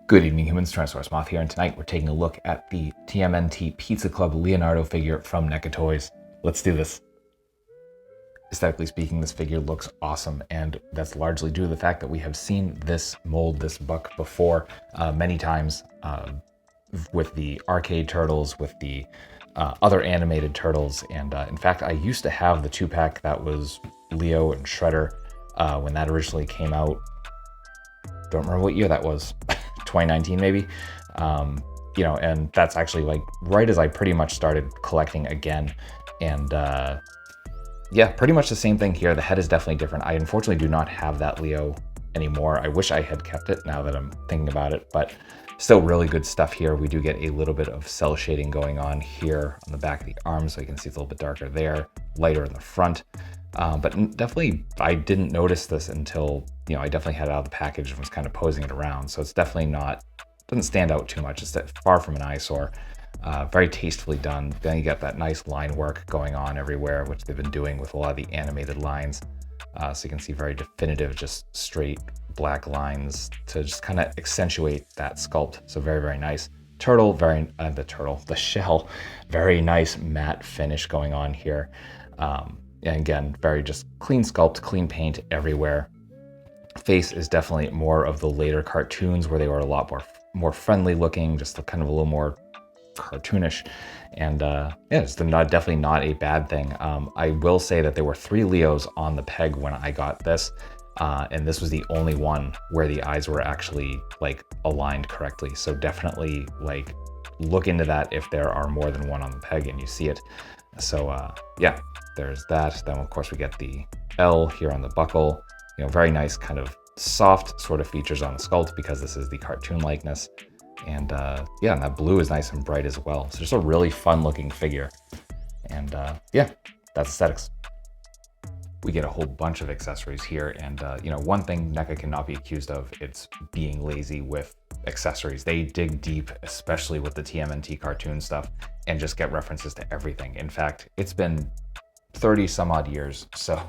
Good evening, humans. Tyrannosaurusmoth here, and tonight we're taking a look at the TMNT Pizza Club Leonardo figure from NECA Toys. Let's do this. Aesthetically speaking, this figure looks awesome, and that's largely due to the fact that we have seen this mold, this buck, before many times with the arcade turtles, with the other animated turtles, and in fact, I used to have the 2-pack that was Leo and Shredder when that originally came out. Don't remember what year that was. 2019 maybe. And that's actually like right as I pretty much started collecting again. And yeah, pretty much the same thing here. The head is definitely different. I unfortunately do not have that Leo anymore. I wish I had kept it now that I'm thinking about it, but still really good stuff here. We do get a little bit of cell shading going on here on the back of the arm, so you can see it's a little bit darker there, lighter in the front. But definitely, I didn't notice this until, I definitely had it out of the package and was kind of posing it around. So it's definitely doesn't stand out too much. It's far from an eyesore. Very tastefully done. Then you get that nice line work going on everywhere, which they've been doing with a lot of the animated lines. So you can see very definitive, just straight black lines to just kind of accentuate that sculpt. So very, very nice. The shell, very nice matte finish going on here. And again, very just clean sculpt, clean paint everywhere. Face is definitely more of the later cartoons where they were a lot more friendly looking, just kind of a little more cartoonish. And yeah, it's definitely not a bad thing. I will say that there were 3 Leos on the peg when I got this, and this was the only one where the eyes were actually like aligned correctly. So definitely like look into that if there are more than one on the peg and you see it. So yeah, there's that. Then of course we get the L here on the buckle. Very nice kind of soft sort of features on the sculpt because this is the cartoon likeness. And yeah, and that blue is nice and bright as well. So just a really fun looking figure. And yeah, that's aesthetics. We get a whole bunch of accessories here. And one thing NECA cannot be accused of, it's being lazy with accessories. They dig deep, especially with the TMNT cartoon stuff, and just get references to everything. In fact, it's been 30 some odd years, so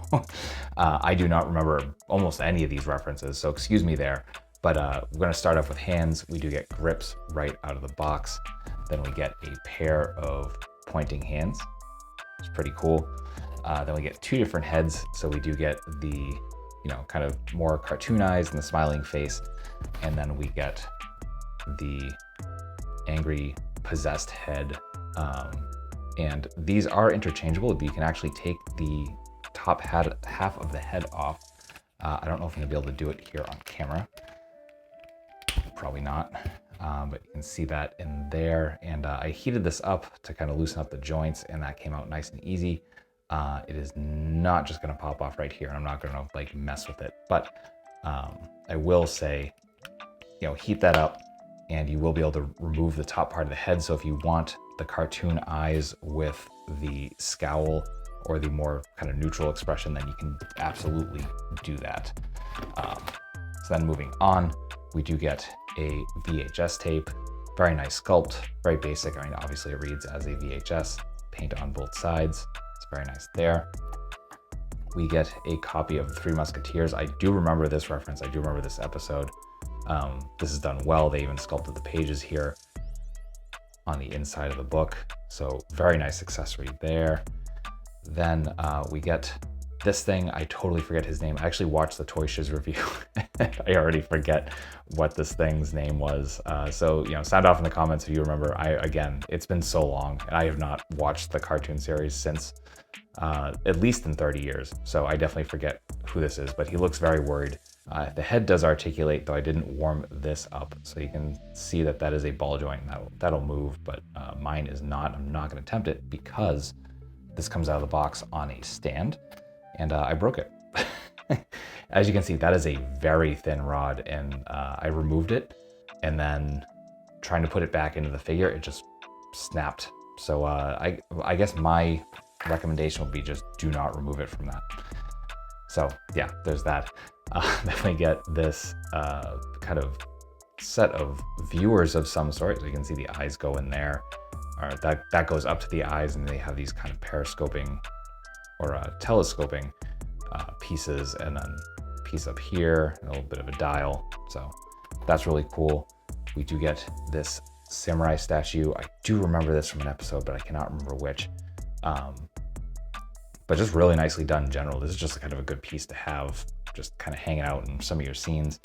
I do not remember almost any of these references, so excuse me there. But we're going to start off with hands. We do get grips right out of the box. Then we get a pair of pointing hands. It's pretty cool. Then we get 2 different heads, so we do get the kind of more cartoon eyes and the smiling face, and then we get the angry possessed head. And these are interchangeable, but you can actually take the top half of the head off. I don't know if I'm gonna be able to do it here on camera. Probably not, but you can see that in there. And I heated this up to kind of loosen up the joints, and that came out nice and easy. It is not just gonna pop off right here, and I'm not gonna like mess with it. But I will say, heat that up, and you will be able to remove the top part of the head. So if you want the cartoon eyes with the scowl or the more kind of neutral expression, then you can absolutely do that. So then moving on, we do get a VHS tape. Very nice sculpt, very basic. I mean, obviously it reads as a VHS, paint on both sides. It's very nice there. We get a copy of the 3 Musketeers. I do remember this reference. I do remember this episode. This is done well. They even sculpted the pages here on the inside of the book. So very nice accessory there. Then we get this thing. I totally forget his name. I actually watched the Toy Shiz review. I already forget what this thing's name was. So, sound off in the comments if you remember. Again, it's been so long, and I have not watched the cartoon series since at least in 30 years. So I definitely forget who this is, but he looks very worried. The head does articulate, though I didn't warm this up. So you can see that that is a ball joint. That'll move, but mine is not. I'm not going to attempt it because this comes out of the box on a stand, and I broke it. As you can see, that is a very thin rod, and I removed it, and then trying to put it back into the figure, it just snapped. So I guess my recommendation would be just do not remove it from that. So yeah, there's that. Then we get this kind of set of viewers of some sort. So you can see the eyes go in there. Or that goes up to the eyes, and they have these kind of periscoping or telescoping pieces, and then a piece up here, and a little bit of a dial. So that's really cool. we do get this samurai statue. I do remember this from an episode, but I cannot remember which. But just really nicely done in general. This is just kind of a good piece to have, just kind of hanging out in some of your scenes.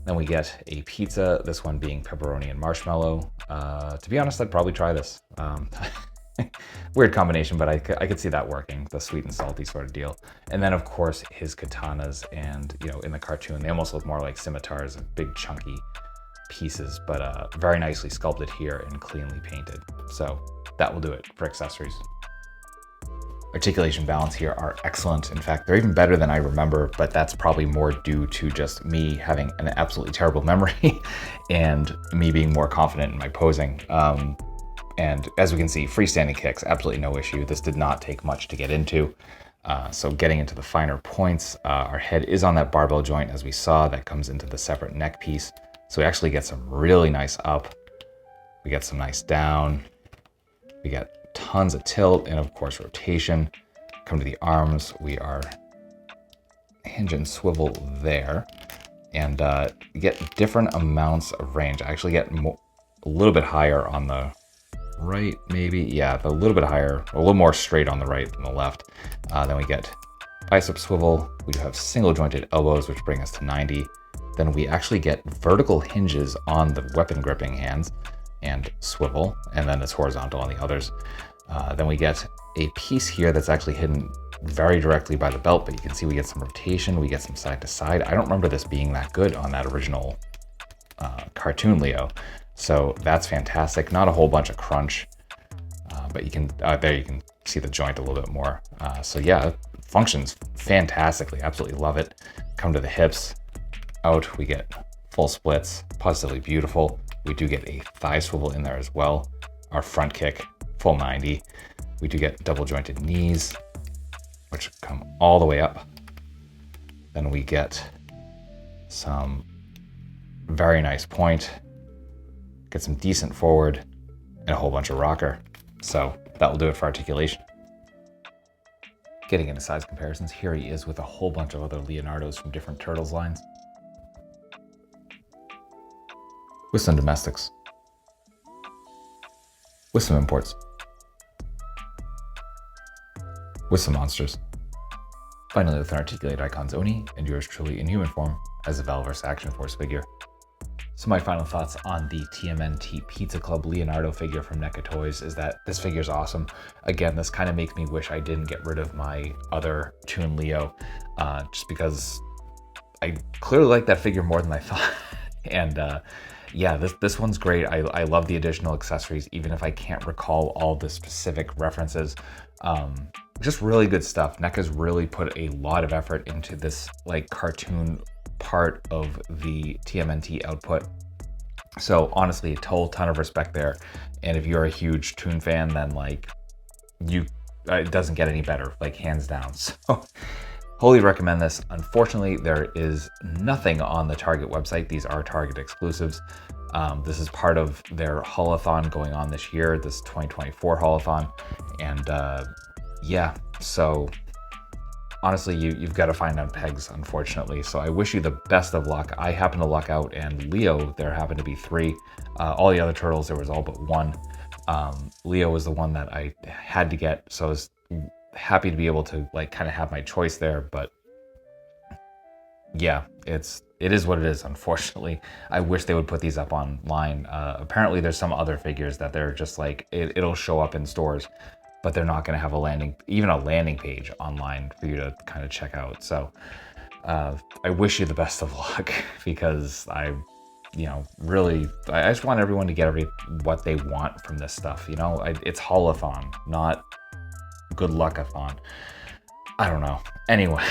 Then we get a pizza, this one being pepperoni and marshmallow. To be honest, I'd probably try this. Weird combination, but I could see that working, the sweet and salty sort of deal. And then of course his katanas, and in the cartoon, they almost look more like scimitars, big chunky pieces, but very nicely sculpted here and cleanly painted. So that will do it for accessories. Articulation balance here are excellent. In fact, they're even better than I remember, but that's probably more due to just me having an absolutely terrible memory and me being more confident in my posing. And as we can see, freestanding kicks, absolutely no issue. This did not take much to get into. So getting into the finer points, our head is on that barbell joint, as we saw, that comes into the separate neck piece. So we actually get some really nice up. We get some nice down. We get tons of tilt and of course rotation. Come to the arms, we are hinge and swivel there, and get different amounts of range. I actually get a little bit higher on the right, maybe, yeah, a little bit higher, a little more straight on the right than the left. Then we get bicep swivel. We do have single jointed elbows, which bring us to 90. Then we actually get vertical hinges on the weapon gripping hands and swivel, and then it's horizontal on the others. Then we get a piece here that's actually hidden very directly by the belt, but you can see we get some rotation, we get some side to side. I don't remember this being that good on that original cartoon Leo, so that's fantastic. Not a whole bunch of crunch, but you can there you can see the joint a little bit more. So yeah, it functions fantastically. Absolutely love it. Come to the hips, out, we get full splits, positively beautiful. We do get a thigh swivel in there as well. Our front kick, full 90. We do get double jointed knees, which come all the way up. Then we get some very nice point, get some decent forward, and a whole bunch of rocker. So that will do it for articulation. Getting into size comparisons, here he is with a whole bunch of other Leonardos from different Turtles lines. With some domestics. With some imports. With some monsters. Finally, with an articulated Icons Oni, and yours truly in human form as a Valverse Action Force figure. So my final thoughts on the TMNT Pizza Club Leonardo figure from NECA Toys is that this figure is awesome. Again, this kind of makes me wish I didn't get rid of my other Toon Leo, just because I clearly like that figure more than I thought. And yeah, this one's great. I love the additional accessories, even if I can't recall all the specific references. Just really good stuff. NECA's really put a lot of effort into this like cartoon part of the TMNT output. So honestly, a whole ton of respect there. And if you're a huge Toon fan, then like it doesn't get any better, like hands down. So wholly recommend this. Unfortunately, there is nothing on the Target website. These are Target exclusives. This is part of their Haulathon going on this year, this 2024 Haulathon. And yeah, so honestly, you've got to find on pegs, unfortunately. So I wish you the best of luck. I happen to luck out, and Leo, there happened to be 3. All the other turtles, there was all but 1. Leo was the one that I had to get, so I was happy to be able to like kind of have my choice there. But yeah, it is what it is, unfortunately. I wish they would put these up online. Apparently there's some other figures that they're just like, it'll show up in stores, but they're not going to have even a landing page online for you to kind of check out. So I wish you the best of luck, because I just want everyone to get what they want from this stuff. It's Haulathon, not good luckathon. I don't know. Anyway,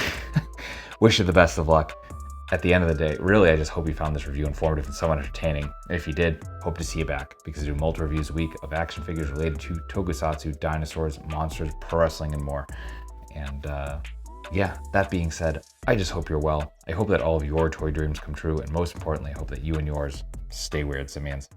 wish you the best of luck. At the end of the day, really, I just hope you found this review informative and somewhat entertaining. And if you did, hope to see you back, because I do multiple reviews a week of action figures related to tokusatsu, dinosaurs, monsters, pro wrestling, and more. And yeah, that being said, I just hope you're well. I hope that all of your toy dreams come true, and most importantly, I hope that you and yours stay weird, simians.